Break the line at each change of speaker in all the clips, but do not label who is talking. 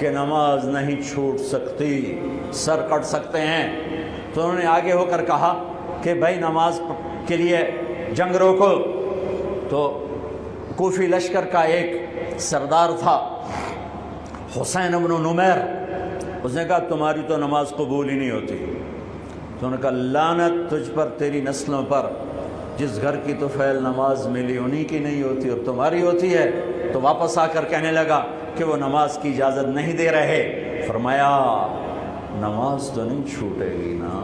کہ نماز نہیں چھوٹ سکتی، سر کٹ سکتے ہیں۔ تو انہوں نے آگے ہو کر کہا کہ بھائی نماز کے لیے جنگ روکو۔ تو کوفی لشکر کا ایک سردار تھا حسین بن نمیر، اس نے کہا تمہاری تو نماز قبول ہی نہیں ہوتی۔ تو انہوں نے کہا لعنت تجھ پر، تیری نسلوں پر، جس گھر کی تو فعل نماز ملی انہی کی نہیں ہوتی اور تمہاری ہوتی ہے۔ تو واپس آ کر کہنے لگا کہ وہ نماز کی اجازت نہیں دے رہے۔ فرمایا نماز تو نہیں چھوٹے گی نا۔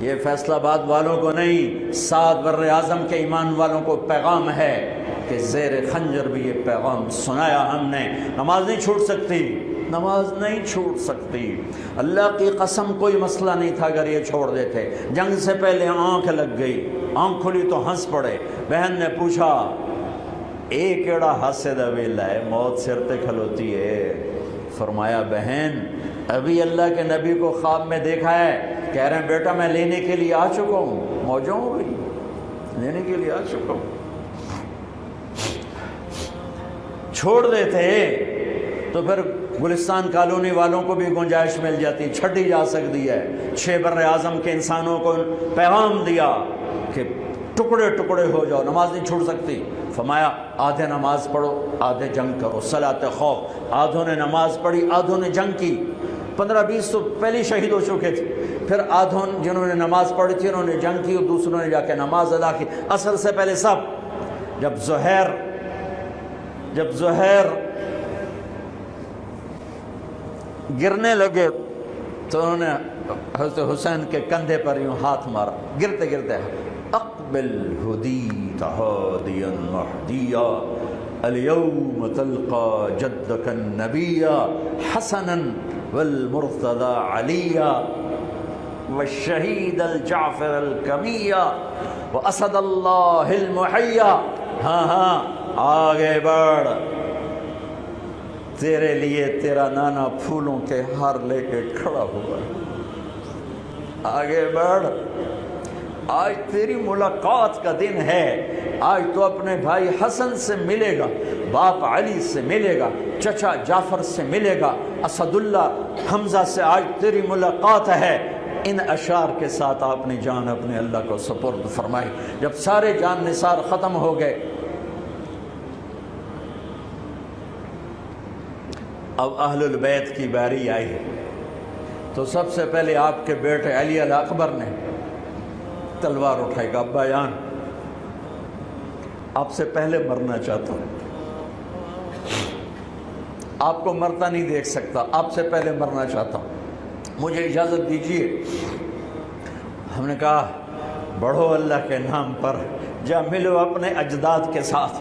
یہ فیصلہ آباد والوں کو نہیں، 7 بر اعظم کے ایمان والوں کو پیغام ہے کہ زیر خنجر بھی یہ پیغام سنایا ہم نے، نماز نہیں چھوٹ سکتی، نماز نہیں چھوٹ سکتی۔ اللہ کی قسم کوئی مسئلہ نہیں تھا اگر یہ چھوڑ دیتے۔ جنگ سے پہلے آنکھ لگ گئی، آنکھ کھلی تو ہنس پڑے۔ بہن نے پوچھا اے کیڑا ہاسے دا ویلا ہے، موت سر تے کھلوتی ہے۔ فرمایا بہن ابھی اللہ کے نبی کو خواب میں دیکھا ہے، کہہ رہے ہیں بیٹا میں لینے کے لیے آ چکا ہوں، موجوں ہو گئی، لینے کے لیے آ چکا ہوں۔ چھوڑ دیتے تو پھر گلستان کالونی والوں کو بھی گنجائش مل جاتی، چھٹی جا سکتی ہے۔ 6 بر اعظم کے انسانوں کو پیغام دیا کہ ٹکڑے ٹکڑے ہو جاؤ، نماز نہیں چھوٹ سکتی۔ فرمایا آدھے نماز پڑھو آدھے جنگ کرو، صلاۃ خوف۔ آدھوں نے نماز پڑھی آدھوں نے جنگ کی۔ 15-20 تو پہلے شہید ہو چکے تھے، پھر آدھوں جنہوں نے نماز پڑھی تھی انہوں نے جنگ کی اور دوسروں نے جا کے نماز ادا کی۔ عصر سے پہلے سب۔ جب زہیر گرنے لگے تو انہوں نے حضرت حسین کے کندھے پر یوں ہاتھ مارا، گرتے گرتے اقبل ہدیت ہادیا مہدیا اليوم تلقى جدك النبي حسنا والمرتضى عليا والشهيد الجعفر الكمية وأسد الله المحيا۔ ہاں آگے بڑھ، تیرے لیے تیرا نانا پھولوں کے ہار لے کے کھڑا ہوا، آگے بڑھ، آج تیری ملاقات کا دن ہے۔ آج تو اپنے بھائی حسن سے ملے گا، باپ علی سے ملے گا، چچا جعفر سے ملے گا، اسد اللہ حمزہ سے آج تیری ملاقات ہے۔ ان اشعار کے ساتھ آپ نے جان اپنے اللہ کو سپرد فرمائی۔ جب سارے جان نثار ختم ہو گئے، اب اہل البیت کی باری آئی تو سب سے پہلے آپ کے بیٹے علی الاکبر نے تلوار اٹھائی، کہا ابا جان آپ سے پہلے مرنا چاہتا ہوں، آپ کو مرتا نہیں دیکھ سکتا، آپ سے پہلے مرنا چاہتا ہوں، مجھے اجازت دیجیے۔ ہم نے کہا بڑھو اللہ کے نام پر، جا ملو اپنے اجداد کے ساتھ۔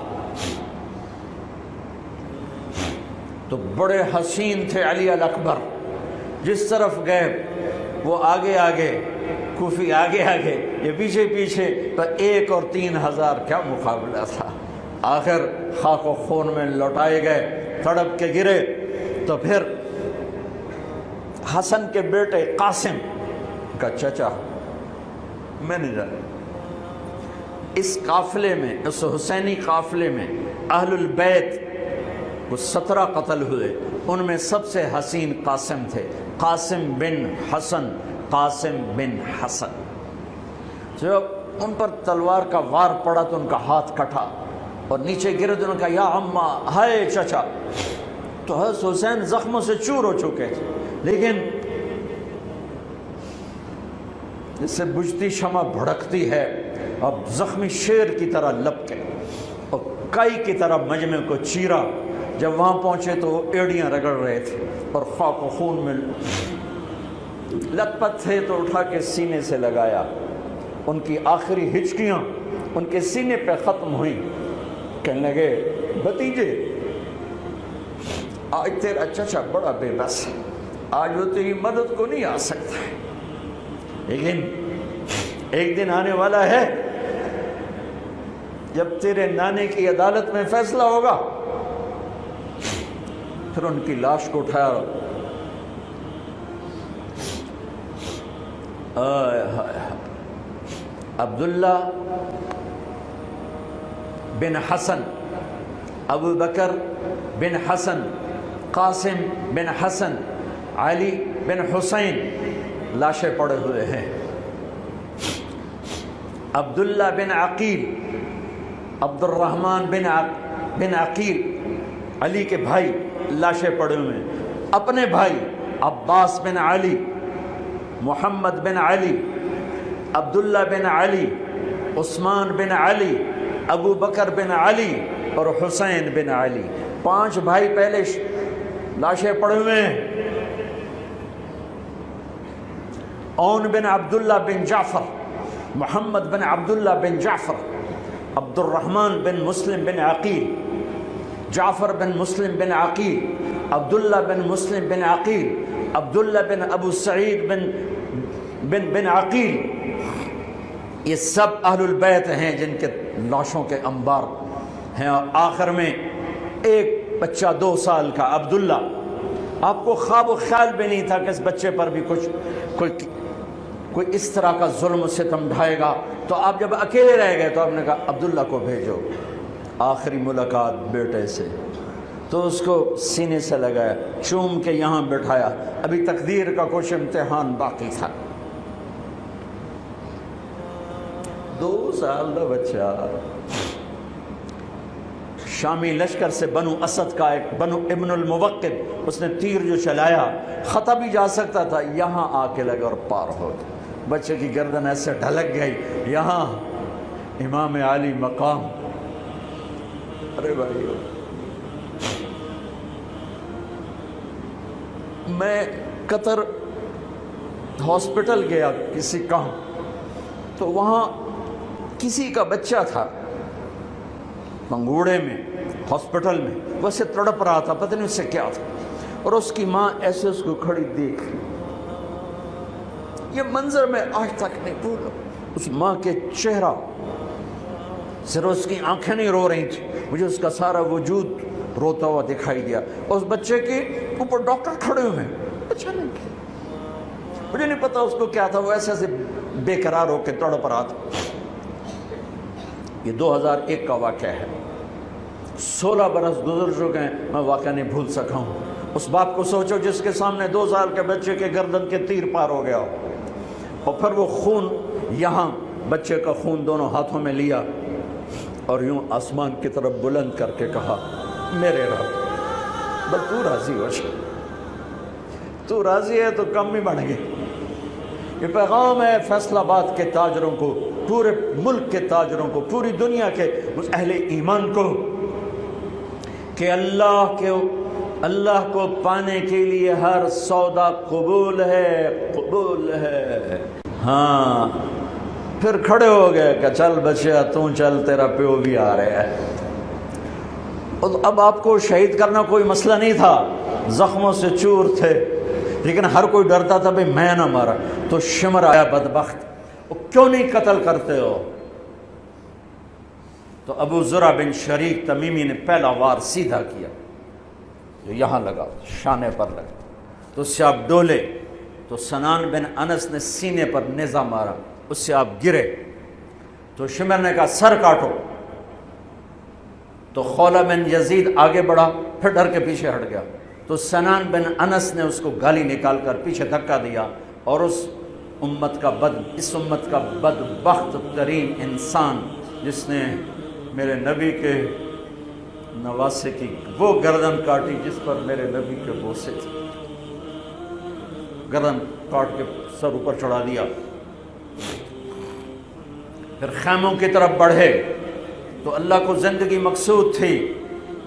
تو بڑے حسین تھے علی الاکبر، جس طرف گئے وہ آگے آگے، کوفی آگے آگے، یہ پیچھے پیچھے، تو 1 اور 3000 کیا مقابلہ تھا۔ آخر خاک و خون میں لوٹائے گئے، تڑپ کے گرے۔ تو پھر حسن کے بیٹے قاسم کا چچا، میں نہیں جانا، اس قافلے میں، اس حسینی قافلے میں اہل البیت وہ 17 قتل ہوئے، ان میں سب سے حسین قاسم تھے، قاسم بن حسن، قاسم بن حسن۔ جب ان پر تلوار کا وار پڑا تو ان کا ہاتھ کٹا اور نیچے گرے تو انہوں نے کہا یا اماں، ہائے چچا۔ تو حضرت حسین زخموں سے چور ہو چکے تھے، لیکن جس سے بجھتی شمع بھڑکتی ہے، اب زخمی شیر کی طرح لپکے اور کائی کی طرح مجمع کو چیرا۔ جب وہاں پہنچے تو وہ ایڑیاں رگڑ رہے تھے اور خاک و خون میں لت پت تھے، تو اٹھا کے سینے سے لگایا۔ ان کی آخری ہچکیاں ان کے سینے پہ ختم ہوئیں۔ کہنے لگے بھتیجے آج تیرا چچا بڑا بے بس ہے، آج وہ تیری مدد کو نہیں آ سکتا ہے، لیکن ایک دن آنے والا ہے جب تیرے نانے کی عدالت میں فیصلہ ہوگا۔ پھر ان کی لاش کو اٹھایا، عبداللہ بن حسن، ابو بکر بن حسن، قاسم بن حسن، علی بن حسین لاشیں پڑے ہوئے ہیں، عبداللہ بن عقیل، عبد الرحمن بن عقیل علی کے بھائی لاشیں پڑے ہوئے ہیں، اپنے بھائی عباس بن علی، محمد بن علی، عبداللہ بن علی، عثمان بن علی، ابو بکر بن علی اور حسین بن علی، 5 بھائی پہلے لاشیں پڑے ہوئے ہیں۔ اون بن عبداللہ بن جعفر، محمد بن عبداللہ بن جعفر، عبد الرحمن بن مسلم بن عقیل، جعفر بن مسلم بن عقیل، عبداللہ بن مسلم بن عقیل، عبداللہ بن ابو سعید بن عقیل، یہ سب اہل البیت ہیں جن کے لاشوں کے انبار ہیں۔ اور آخر میں ایک بچہ 2 سال کا عبداللہ، آپ کو خواب و خیال بھی نہیں تھا کہ اس بچے پر بھی کوئی اس طرح کا ظلم و ستم ڈھائے گا، تو آپ جب اکیلے رہ گئے تو آپ نے کہا عبداللہ کو بھیجو۔ آخری ملاقات بیٹے سے، تو اس کو سینے سے لگایا، چوم کے یہاں بٹھایا، ابھی تقدیر کا کچھ امتحان باقی تھا۔ 2 سال کا بچہ، شامی لشکر سے بنو اسد کا ایک بنو ابن الموقد، اس نے تیر جو چلایا خطا بھی جا سکتا تھا، یہاں آ کے لگا اور پار ہو گیا، بچے کی گردن ایسے ڈھلک گئی، یہاں امام علی مقام۔ ارے بھائی، میں قطر ہاسپٹل گیا کسی کام، تو وہاں کسی کا بچہ تھا منگوڑے میں ہاسپٹل میں، ویسے تڑپ رہا تھا، پتہ نہیں اس سے کیا تھا، اور اس کی ماں ایسے اس کو کھڑی دیکھ، یہ منظر میں آج تک نہیں بھولا۔ اس ماں کے چہرہ، صرف اس کی آنکھیں نہیں رو رہی تھی، مجھے اس کا سارا وجود روتا ہوا دکھائی دیا، اور اس بچے کے اوپر ڈاکٹر کھڑے ہوئے ہیں، اچھا نہیں کیا، مجھے نہیں پتا اس کو کیا تھا، وہ ایسے بے قرار ہو کے تڑپ رہا تھا۔ یہ 2001 کا واقعہ ہے، 16 برس گزر چکے ہیں، میں واقعہ نہیں بھول سکا ہوں۔ اس باپ کو سوچو جس کے سامنے 2 سال کے بچے کے گردن کے تیر پار ہو گیا، اور پھر وہ خون، یہاں بچے کا خون دونوں ہاتھوں میں لیا اور یوں آسمان کی طرف بلند کر کے کہا، میرے رب، بس تو راضی ہو جا، تو راضی ہے تو کم ہی بڑھ گئے۔ یہ پیغام ہے فیصل آباد کے تاجروں کو، پورے ملک کے تاجروں کو، پوری دنیا کے اہل ایمان کو، کہ اللہ کو پانے کے لیے ہر سودا قبول ہے، قبول ہے۔ ہاں، پھر کھڑے ہو گئے کہ چل بچیا تو چل، تیرا پیو بھی آ رہا ہے۔ اب آپ کو شہید کرنا کوئی مسئلہ نہیں تھا، زخموں سے چور تھے، لیکن ہر کوئی ڈرتا تھا بھئی میں نہ مارا، تو شمر آیا بدبخت، کیوں نہیں قتل کرتے ہو؟ تو ابو زرع بن شریک تمیمی نے پہلا وار سیدھا کیا، جو یہاں لگا، شانے پر لگا، تو اس سے آپ ڈولے، تو سنان بن انس نے سینے پر نیزہ مارا، اس سے آپ گرے، تو شمر نے کہا سر کاٹو، تو خولہ بن یزید آگے بڑھا، پھر ڈر کے پیچھے ہٹ گیا، تو سنان بن انس نے اس کو گالی نکال کر پیچھے دھکا دیا، اور اس امت کا بدبخت ترین انسان جس نے میرے نبی کے نواسے کی وہ گردن کاٹی جس پر میرے نبی کے بوسے تھے، گردن کاٹ کے سر اوپر چڑھا دیا۔ پھر خیموں کی طرف بڑھے، تو اللہ کو زندگی مقصود تھی،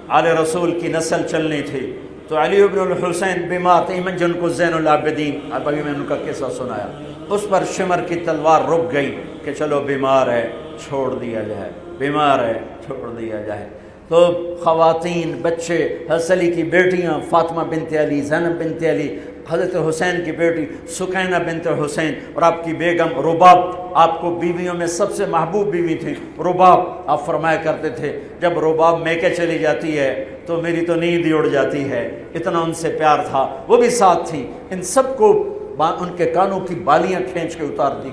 آل رسول کی نسل چلنی تھی، تو علی ابن الحسین بیمار تھے، ایمن جن کو زین العابدین، اب ابھی میں نے ان کا قصہ سنایا، اس پر شمر کی تلوار رک گئی کہ چلو بیمار ہے چھوڑ دیا جائے، بیمار ہے چھوڑ دیا جائے۔ تو خواتین، بچے، حضرت علی کی بیٹیاں فاطمہ بنت علی، زینب بنت علی، حضرت حسین کی بیٹی سکینہ بنت حسین، اور آپ کی بیگم رباب، آپ کو بیویوں میں سب سے محبوب بیوی تھی رباب۔ آپ فرمایا کرتے تھے جب رباب میکے چلی جاتی ہے تو میری تو نیند ہی اڑ جاتی ہے، اتنا ان سے پیار تھا، وہ بھی ساتھ تھی۔ ان سب کو ان کے کانوں کی بالیاں کھینچ کے اتار دی۔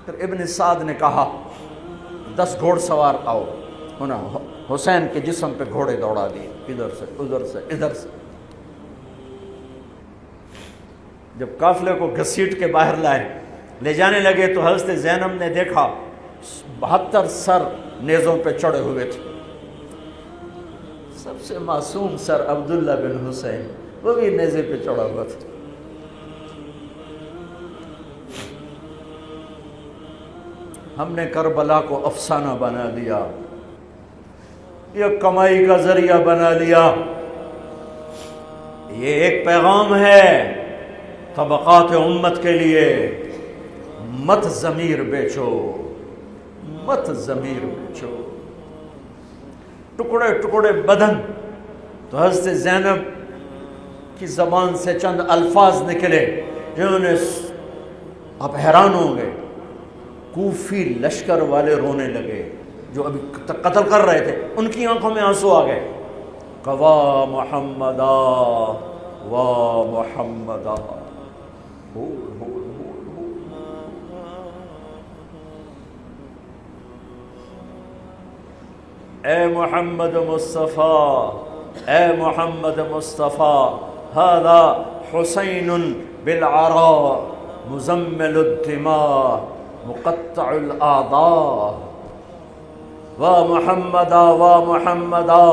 پھر ابن سعد نے کہا 10 گھوڑ سوار آؤ، انہوں حسین کے جسم پہ گھوڑے دوڑا دیے، ادھر سے ادھر سے ادھر سے۔ جب قافلے کو گھسیٹ کے باہر لائے، لے جانے لگے تو حضرت زینب نے دیکھا 72 سر نیزوں پہ چڑھے ہوئے تھے۔ سب سے معصوم سر عبداللہ بن حسین، وہ بھی نیزے پہ چڑھا ہوا تھا۔ ہم نے کربلا کو افسانہ بنا دیا، یہ کمائی کا ذریعہ بنا لیا۔ یہ ایک پیغام ہے طبقات امت کے لیے، مت ضمیر بیچو، مت ضمیر بیچو۔ ٹکڑے ٹکڑے بدن۔ تو حضرت زینب کی زبان سے چند الفاظ نکلے جنہوں نے، آپ حیران ہوں گے، کوفی لشکر والے رونے لگے جو ابھی قتل کر رہے تھے، ان کی آنکھوں میں آنسو آ گئے۔ وا محمدا وا محمدا، اے محمد مصطفیٰ، اے محمد مصطفیٰ، ھذا حسین بالعراء مزمل الدماء مقطع الاعضاء، وا محمدا وا محمدا،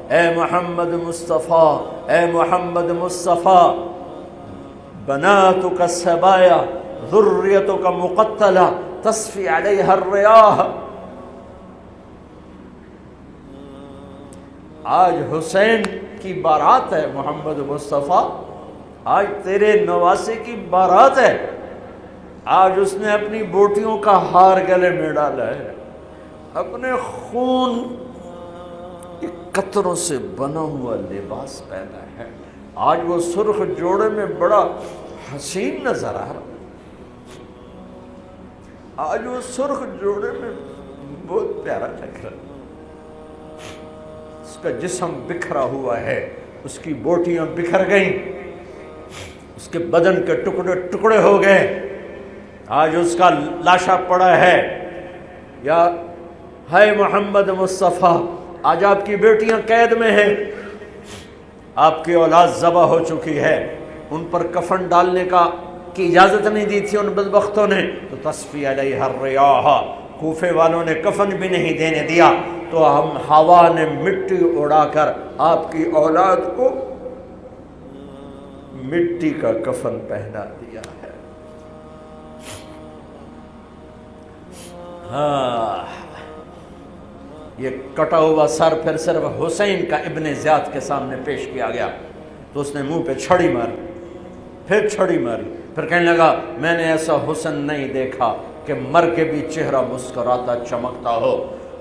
اے محمد مصطفیٰ، اے محمد مصطفیٰ، بناتک السبایا ذریتک مقتلہ تصفی علیہا الریاح۔ آج حسین کی بارات ہے محمد مصطفیٰ، آج تیرے نواسے کی بارات ہے، آج اس نے اپنی بوٹیوں کا ہار گلے میں ڈالا ہے، اپنے خون کے قطروں سے بنا ہوا لباس پہنا ہے، آج وہ سرخ جوڑے میں بڑا حسین نظر آ رہا، آج وہ سرخ جوڑے میں بہت پیارا لگ رہا، اس کا جسم بکھرا ہوا ہے، اس کی بوٹیاں بکھر گئیں، اس کے بدن کے ٹکڑے ٹکڑے ہو گئے، آج اس کا لاشا پڑا ہے۔ یا ہے محمد مصطفیٰ، آج آپ کی بیٹیاں قید میں ہیں، آپ کی اولاد ذبح ہو چکی ہے، ان پر کفن ڈالنے کی اجازت نہیں دی تھی ان بدبختوں نے، تو تصفی علیہ الریاح، کوفے والوں نے کفن بھی نہیں دینے دیا، تو ہم ہوا نے مٹی اڑا کر آپ کی اولاد کو مٹی کا کفن پہنا دیا ہے۔ ہاں، یہ کٹا ہوا سر پھر صرف حسین کا ابن زیاد کے سامنے پیش کیا گیا، تو اس نے منہ پہ چھڑی ماری، پھر چھڑی ماری، پھر کہنے لگا میں نے ایسا حسن نہیں دیکھا کہ مر کے بھی چہرہ مسکراتا چمکتا ہو۔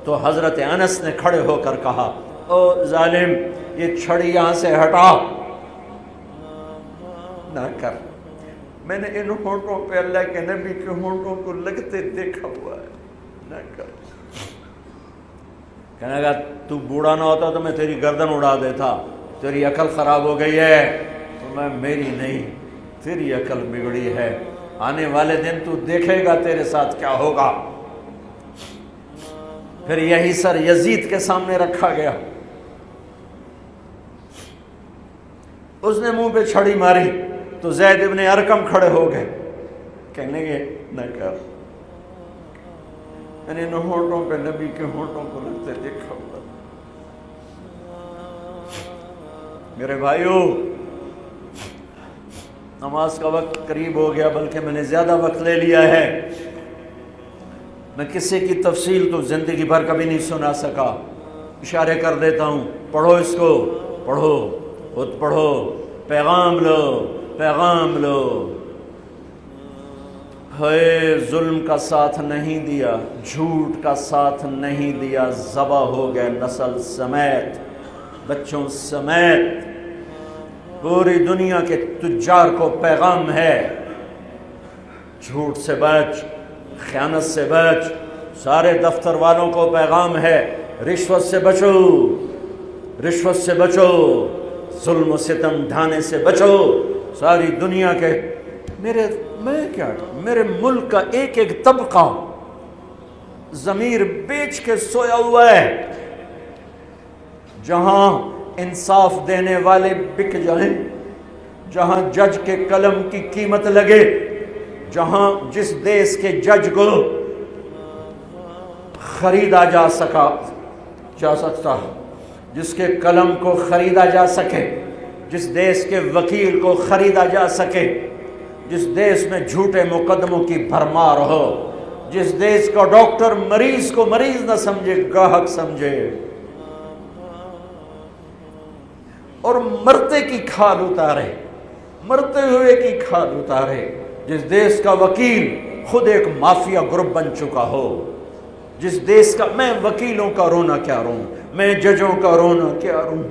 تو حضرت انس نے کھڑے ہو کر کہا او ظالم، یہ چھڑی یہاں سے ہٹا، نہ کر، میں نے ان ہونٹوں پہ اللہ کے نبی کے ہونٹوں کو لگتے دیکھا ہوا ہے، نہ کر۔ کہنے لگا تو بوڑھا نہ ہوتا تو میں تیری گردن اڑا دیتا، تیری عقل خراب ہو گئی ہے، تو میں میری نہیں، تیری عقل بگڑی ہے، آنے والے دن تو دیکھے گا تیرے ساتھ کیا ہوگا۔ پھر یہی سر یزید کے سامنے رکھا گیا، اس نے منہ پہ چھڑی ماری، تو زید ابن ارقم کھڑے ہو گئے، کہنے گے نہ کر، میں نے ان ہونٹوں پہ نبی کے ہونٹوں کو لگتے دیکھا ہوا۔ میرے بھائیو، نماز کا وقت قریب ہو گیا، بلکہ میں نے زیادہ وقت لے لیا ہے، میں کسی کی تفصیل تو زندگی بھر کبھی نہیں سنا سکا، اشارے کر دیتا ہوں، پڑھو اس کو، پڑھو، خود پڑھو، پیغام لو، پیغام لو۔ ہے ظلم کا ساتھ نہیں دیا، جھوٹ کا ساتھ نہیں دیا، ذبح ہو گئے نسل سمیت، بچوں سمیت، پوری دنیا کے تجار کو پیغام ہے، جھوٹ سے بچ، خیانت سے بچ، سارے دفتر والوں کو پیغام ہے، رشوت سے بچو، رشوت سے بچو، ظلم و ستم ڈھانے سے بچو، ساری دنیا کے، میرے ملک کا ایک ایک طبقہ ضمیر بیچ کے سویا ہوا ہے، جہاں انصاف دینے والے بک جائیں، جہاں جج کے قلم کی قیمت لگے، جہاں جس دیس کے جج کو خریدا جا سکتا، جس کے قلم کو خریدا جا سکے، جس دیس کے وکیل کو خریدا جا سکے، جس دیس میں جھوٹے مقدموں کی بھرمار ہو، جس دیس کا ڈاکٹر مریض کو مریض نہ سمجھے، گاہک سمجھے، اور مرتے کی کھال اتارے، مرتے ہوئے کی کھال اتارے، جس دیس کا وکیل خود ایک مافیا گروپ بن چکا ہو، جس دیس کا، میں وکیلوں کا رونا کیا روں، میں ججوں کا رونا کیا روں،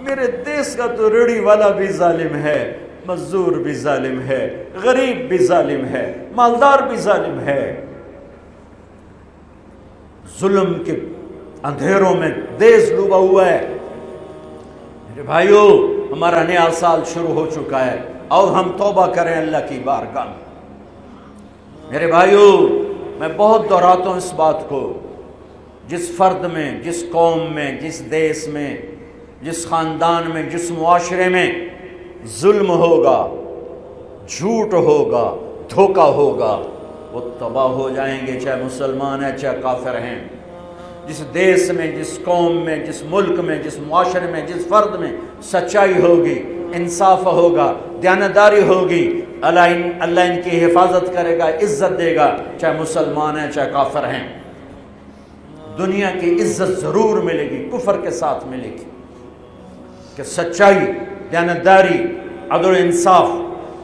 میرے دیس کا تو ریڑھی والا بھی ظالم ہے، مزدور بھی ظالم ہے، غریب بھی ظالم ہے، مالدار بھی ظالم ہے، ظلم کے اندھیروں میں دیس ڈوبا ہوا ہے۔ میرے بھائیو، ہمارا نیا سال شروع ہو چکا ہے، اور ہم توبہ کریں اللہ کی بارگاہ میں۔ میرے بھائیو، میں بہت دہراتا ہوں اس بات کو، جس فرد میں، جس قوم میں، جس دیس میں، جس خاندان میں، جس معاشرے میں ظلم ہوگا، جھوٹ ہوگا، دھوکہ ہوگا، وہ تباہ ہو جائیں گے، چاہے مسلمان ہیں چاہے کافر ہیں۔ جس دیس میں، جس قوم میں، جس ملک میں، جس معاشرے میں، جس فرد میں سچائی ہوگی، انصاف ہوگا، دیانتداری ہوگی، اللہ ان کی حفاظت کرے گا، عزت دے گا، چاہے مسلمان ہیں چاہے کافر ہیں۔ دنیا کی عزت ضرور ملے گی، کفر کے ساتھ ملے گی، کہ سچائی، دیانتداری، عدل و انصاف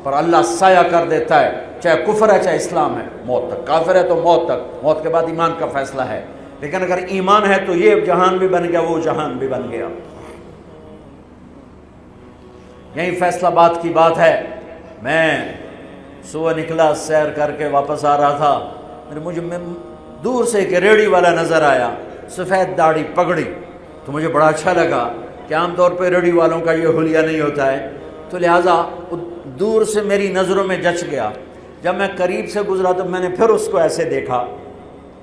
پر اللہ سایہ کر دیتا ہے، چاہے کفر ہے چاہے اسلام ہے، موت تک۔ کافر ہے تو موت تک، موت کے بعد ایمان کا فیصلہ ہے، لیکن اگر ایمان ہے تو یہ جہان بھی بن گیا، وہ جہان بھی بن گیا۔ یہی فیصلہ بات کی بات ہے۔ میں صبح نکلا، سیر کر کے واپس آ رہا تھا، مجھے دور سے ایک ریڑھی والا نظر آیا، سفید داڑھی، پگڑی، تو مجھے بڑا اچھا لگا کہ عام طور پہ ریڑھی والوں کا یہ حلیہ نہیں ہوتا ہے، تو لہٰذا دور سے میری نظروں میں جچ گیا۔ جب میں قریب سے گزرا تو میں نے پھر اس کو ایسے دیکھا،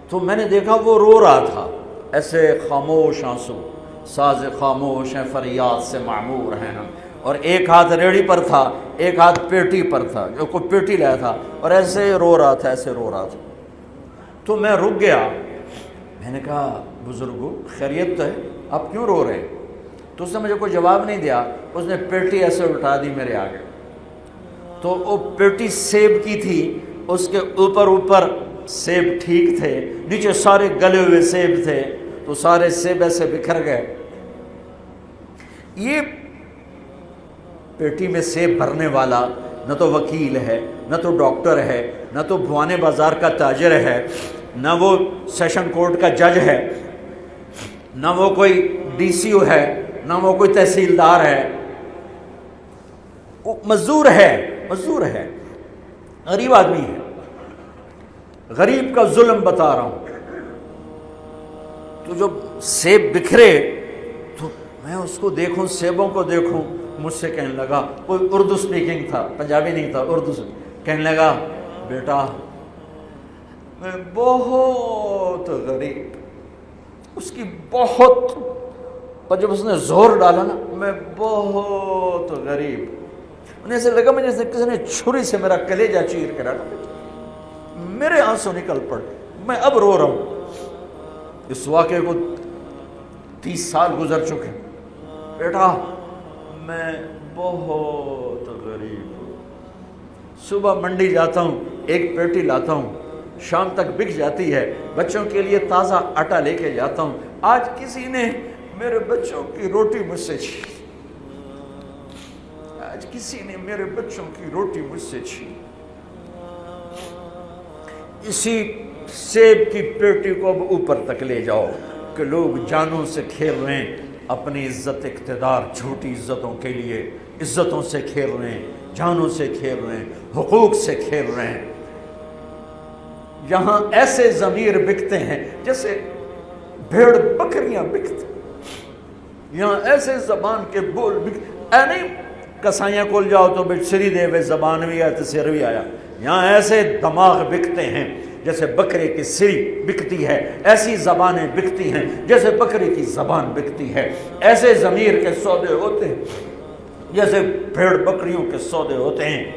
تو میں نے دیکھا وہ رو رہا تھا، ایسے خاموش آنسو، ساز خاموش ہیں فریاد سے معمور ہیں ہم، اور ایک ہاتھ ریڑھی پر تھا، ایک ہاتھ پیٹی پر تھا، جو کوئی پیٹی لایا تھا، اور ایسے رو رہا تھا، ایسے رو رہا تھا۔ تو میں رک گیا، میں نے کہا بزرگو خیریت تو ہے، آپ کیوں رو رہے ہیں؟ تو اس نے مجھے کوئی جواب نہیں دیا، اس نے پیٹی ایسے اٹھا دی میرے آگے، تو وہ پیٹی سیب کی تھی، اس کے اوپر سیب ٹھیک تھے، نیچے سارے گلے ہوئے سیب تھے، تو سارے سیب ایسے بکھر گئے۔ یہ پیٹی میں سیب بھرنے والا نہ تو وکیل ہے، نہ تو ڈاکٹر ہے، نہ تو بھوانے بازار کا تاجر ہے، نہ وہ سیشن کورٹ کا جج ہے، نہ وہ کوئی ڈی سی او ہے، نہ وہ کوئی تحصیلدار ہے، وہ مزدور ہے، غریب آدمی ہے۔ غریب کا ظلم بتا رہا ہوں۔ تو جب سیب بکھرے تو میں اس کو دیکھوں، سیبوں کو دیکھوں، مجھ سے کہنے لگا، کوئی اردو سپیکنگ تھا، پنجابی نہیں تھا، اردو سے کہنے لگا، بیٹا میں بہت غریب، اس کی بہت، پر جب اس نے زور ڈالا نا، میں بہت غریب، انہیں ایسے لگا مجھے جیسے کسی نے چھری سے میرا کلیجہ چیر کے ڈالا، میرے آنسو نکل پڑے، میں اب رو رہا ہوں۔ اس واقعے کو 30 سال گزر چکے۔ بیٹا میں بہت غریب ہوں، صبح منڈی جاتا ہوں، ایک پیٹی لاتا ہوں، شام تک بک جاتی ہے، بچوں کے لیے تازہ آٹا لے کے جاتا ہوں، آج کسی نے میرے بچوں کی روٹی مجھ سے چھین، آج کسی نے میرے بچوں کی روٹی مجھ سے چھین۔ اسی سیب کی پیٹی کو اب اوپر تک لے جاؤ کہ لوگ جانوں سے کھیل رہے ہیں، اپنی عزت اقتدار، جھوٹی عزتوں کے لیے عزتوں سے کھیل رہے ہیں، جانوں سے کھیل رہے ہیں، حقوق سے کھیل رہے ہیں۔ یہاں ایسے ضمیر بکتے ہیں جیسے بھیڑ بکریاں بکتے، یہاں ایسے زبان کے بول بکتے، اے نہیں کسائیاں کول جاؤ تو سری دے وے زبان بھی آیا تو سر بھی آیا، یہاں ایسے دماغ بکتے ہیں جیسے بکرے کی سری بکتی ہے، ایسی زبانیں بکتی ہیں جیسے بکرے کی زبان بکتی ہے، ایسے ضمیر کے سودے ہوتے ہیں جیسے بھیڑ بکریوں کے سودے ہوتے ہیں۔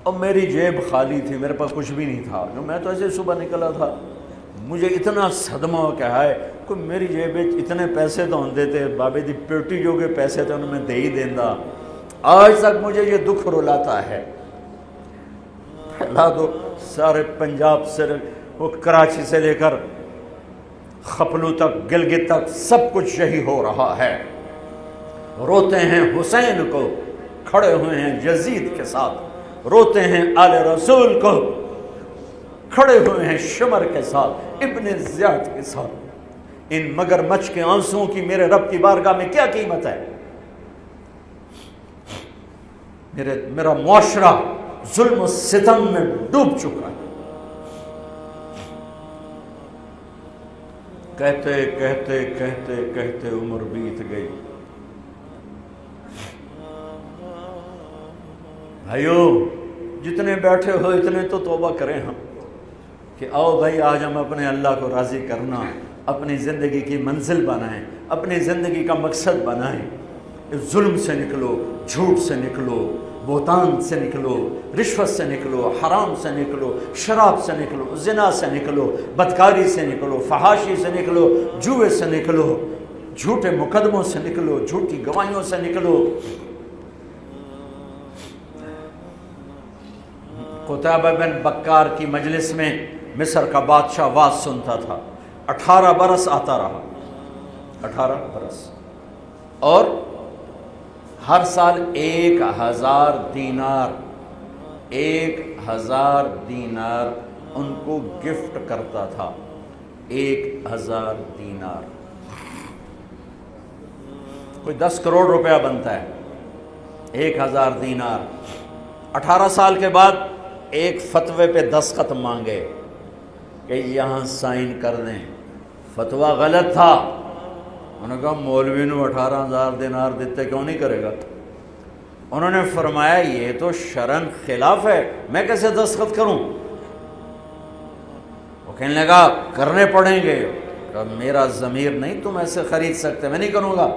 اور میری جیب خالی تھی، میرے پاس کچھ بھی نہیں تھا، جو میں تو ایسے صبح نکلا تھا، مجھے اتنا صدمہ ہو کہ ہے کوئی میری جیب اتنے پیسے تو ہوں دیتے، بابے دی پیٹی جو کے پیسے تھے انہوں میں دے ہی دیندہ۔ آج تک مجھے یہ دکھ رلاتا ہے۔ پھیلا دو سارے پنجاب سے، وہ کراچی سے لے کر خپلو تک، گلگت تک، سب کچھ یہی ہو رہا ہے۔ روتے ہیں حسین کو، کھڑے ہوئے ہیں یزید کے ساتھ، روتے ہیں آل رسول کو، کھڑے ہوئے ہیں شمر کے ساتھ، ابن زیاد کے ساتھ۔ ان مگر مچھ کے آنسوؤں کی میرے رب کی بارگاہ میں کیا قیمت ہے؟ میرا معاشرہ ظلم و ستم میں ڈوب چکا ہے۔ کہتے کہتے کہتے کہتے عمر بیت گئی۔ بھائیو جتنے بیٹھے ہو اتنے تو توبہ کریں ہم، کہ آؤ بھائی آج ہم اپنے اللہ کو راضی کرنا، اپنی زندگی کی منزل بنائیں، اپنی زندگی کا مقصد بنائیں۔ ظلم سے نکلو، جھوٹ سے نکلو، بہتان سے نکلو، رشوت سے نکلو، حرام سے نکلو، شراب سے نکلو، زنا سے نکلو، بدکاری سے نکلو، فحاشی سے نکلو، جوئے سے نکلو، جھوٹے مقدموں سے نکلو، جھوٹی گواہیوں سے نکلو۔ قتیبہ بن بکار کی مجلس میں مصر کا بادشاہ واز سنتا تھا، 18 برس آتا رہا، 18 برس، اور ہر سال 1000 دینار، 1000 دینار ان کو گفٹ کرتا تھا، 1000 دینار، کوئی 10 کروڑ روپیہ بنتا ہے، 1000 دینار۔ 18 سال کے بعد ایک فتوے پہ دستخط مانگے کہ یہاں سائن کر دیں، فتویٰ غلط تھا۔ انہوں نے کہا مولوی نو 18,000 دینار دیتے کیوں نہیں کرے گا؟ انہوں نے فرمایا یہ تو شرعاً خلاف ہے، میں کیسے دستخط کروں؟ وہ کہنے لگا کرنے پڑیں گے۔ کہا میرا ضمیر نہیں تم ایسے خرید سکتے، میں نہیں کروں گا۔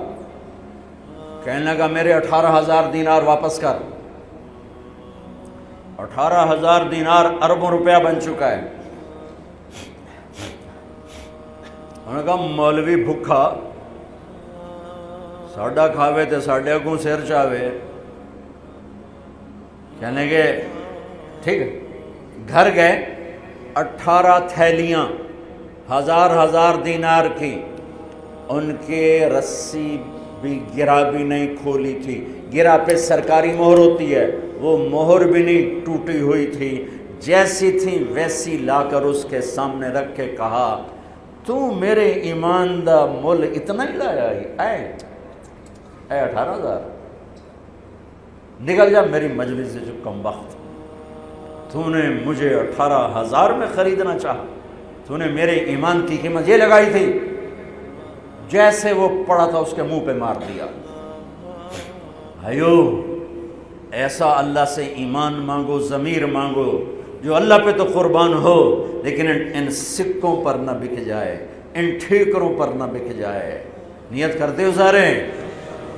کہنے لگا میرے 18,000 دینار واپس کر۔ 18,000 دینار اربوں روپیہ بن چکا ہے۔ انہوں نے کہا مولوی بھکھا ساڈا کھاوے تے ساڈے اگوں سر چاوے۔ کہنے گے ٹھیک ہے، گھر گئے، 18 تھیلیاں 1000 دینار کی، ان کے رسی بھی گرا بھی نہیں کھولی تھی، گرا پہ سرکاری مہر ہوتی ہے، وہ مہر بھی نہیں ٹوٹی ہوئی تھی، جیسی تھی ویسی لا کر اس کے سامنے رکھ کے کہا تو میرے ایمان دا مول اتنا ہی لایا ہی اے 18,000، نکل جا میری مجلس سے جو کم وقت، تو نے مجھے 18,000 میں خریدنا چاہا، تو نے میرے ایمان کی قیمت یہ لگائی تھی۔ جیسے وہ پڑا تھا اس کے منہ پہ مار دیا۔ بھائیو ایسا اللہ سے ایمان مانگو، ضمیر مانگو جو اللہ پہ تو قربان ہو، لیکن ان سکوں پر نہ بک جائے، ان ٹھیکروں پر نہ بک جائے۔ نیت کرتے ہو سارے؟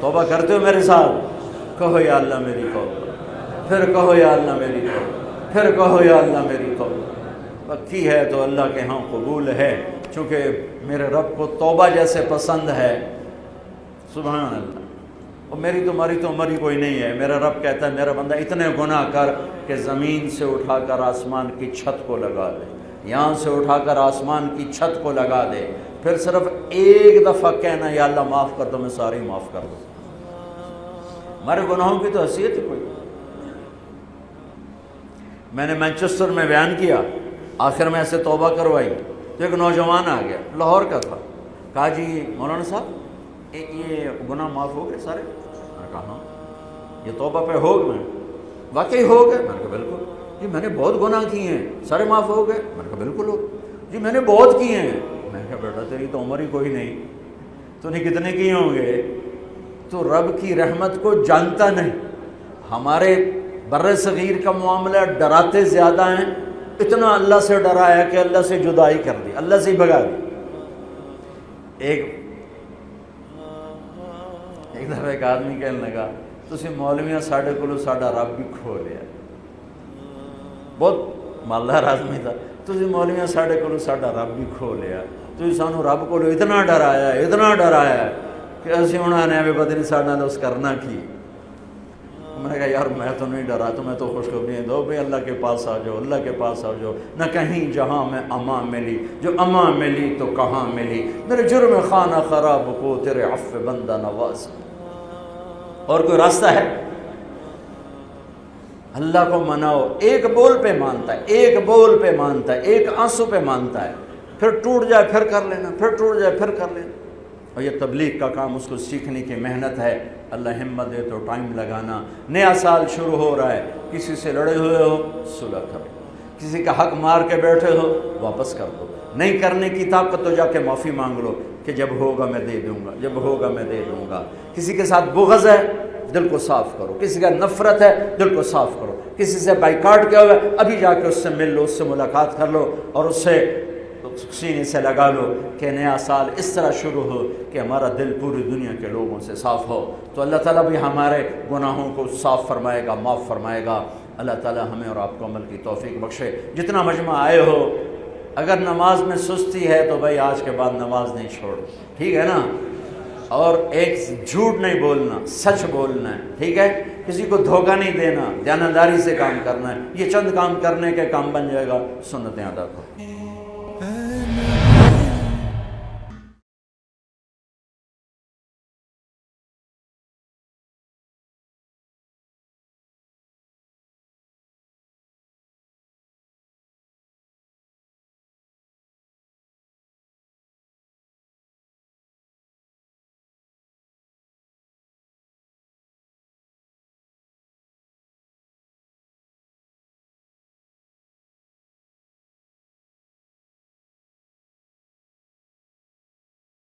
توبہ کرتے ہو میرے ساتھ؟ کہو یا اللہ میری توبہ، پھر کہو یا اللہ میری توبہ، پھر کہو یا اللہ میری توبہ۔ پکی ہے تو اللہ کے ہاں قبول ہے، چونکہ میرے رب کو توبہ جیسے پسند ہے۔ سبحان اللہ۔ اور میری تمہاری تو عمر ہی کوئی نہیں ہے۔ میرا رب کہتا ہے میرا بندہ اتنے گناہ کر کہ زمین سے اٹھا کر آسمان کی چھت کو لگا دے، یہاں سے اٹھا کر آسمان کی چھت کو لگا دے، پھر صرف ایک دفعہ کہنا یا اللہ معاف کر دو، میں ساری معاف کر دوں۔ ہمارے گناہوں کی تو حیثیت ہی کوئی۔ میں نے مانچسٹر میں بیان کیا، آخر میں ایسے توبہ کروائی تو ایک نوجوان آ گیا، لاہور کا تھا، کہا جی مولانا صاحب یہ گناہ معاف ہو گئے سارے؟ میں نے کہا ہاں۔ یہ توبہ پہ ہو گئے؟ واقعی ہو گئے؟ میں نے کہا بالکل۔ جی میں نے بہت گناہ کیے ہیں، سارے معاف ہو گئے؟ میں نے کہا بالکل ہو گئے۔ جی میں نے بہت کیے ہیں۔ میں نے کہا بیٹا تیری تو عمر ہی کوئی نہیں، تو نے کتنے کیے ہوں گے؟ تو رب کی رحمت کو جانتا نہیں۔ ہمارے بر صغیر کا معاملہ ڈراتے زیادہ ہیں، اتنا اللہ سے ڈرایا کہ اللہ سے جدائی کر دی، اللہ سے ہی بھگا دی۔ ایک دفعہ ایک آدمی کہنے لگا تسی مولویاں ساڈے کولو ساڈا رب بھی کھو لیا، بہت مالدار آدمی تھا، تسی مولویاں ساڈے کولو ساڈا رب بھی کھو لیا، تسی سانو رب کولو اتنا ڈرایا ہے کہ اسی ہن نے پتہ نہیں ساڈے نال اس کرنا کی۔ میں نے کہا یار میں تو نہیں ڈرا، تمہیں تو خوشخبری دو بھئی اللہ کے پاس آ جاؤ، اللہ کے پاس آ جاؤ، نہ کہیں جہاں میں امان ملی، جو امان ملی تو کہاں ملی، میرے جرم خانہ خراب کو تیرے عفو بندہ نواز۔ اور کوئی راستہ ہے؟ اللہ کو مناؤ، ایک بول پہ مانتا ہے، ایک بول پہ مانتا ہے، ایک آنسو پہ مانتا ہے، پھر ٹوٹ جائے پھر کر لینا، پھر ٹوٹ جائے پھر کر لینا۔ اور یہ تبلیغ کا کام، اس کو سیکھنے کی محنت ہے، اللہ ہمت دے تو ٹائم لگانا۔ نیا سال شروع ہو رہا ہے، کسی سے لڑے ہوئے ہو صلح کرو، کسی کا حق مار کے بیٹھے ہو واپس کر دو، نہیں کرنے کی طاقت تو جا کے معافی مانگ لو کہ جب ہوگا میں دے دوں گا، جب ہوگا میں دے دوں گا۔ کسی کے ساتھ بغض ہے دل کو صاف کرو، کسی کا نفرت ہے دل کو صاف کرو، کسی سے بائیکاٹ کیا ہوا ہے ابھی جا کے اس سے مل لو، اس سے ملاقات کر لو اور اس سے سینے سے لگا لو کہ نیا سال اس طرح شروع ہو کہ ہمارا دل پوری دنیا کے لوگوں سے صاف ہو۔ تو اللہ تعالیٰ بھی ہمارے گناہوں کو صاف فرمائے گا، معاف فرمائے گا۔ اللہ تعالیٰ ہمیں اور آپ کو عمل کی توفیق بخشے۔ جتنا مجمع آئے ہو، اگر نماز میں سستی ہے تو بھائی آج کے بعد نماز نہیں چھوڑ، ٹھیک ہے نا؟ اور ایک جھوٹ نہیں بولنا، سچ بولنا ہے، ٹھیک ہے؟ کسی کو دھوکہ نہیں دینا، دیانتداری سے کام کرنا ہے۔ یہ چند کام کرنے کے کام بن جائے گا، سنتیں ادا کرو۔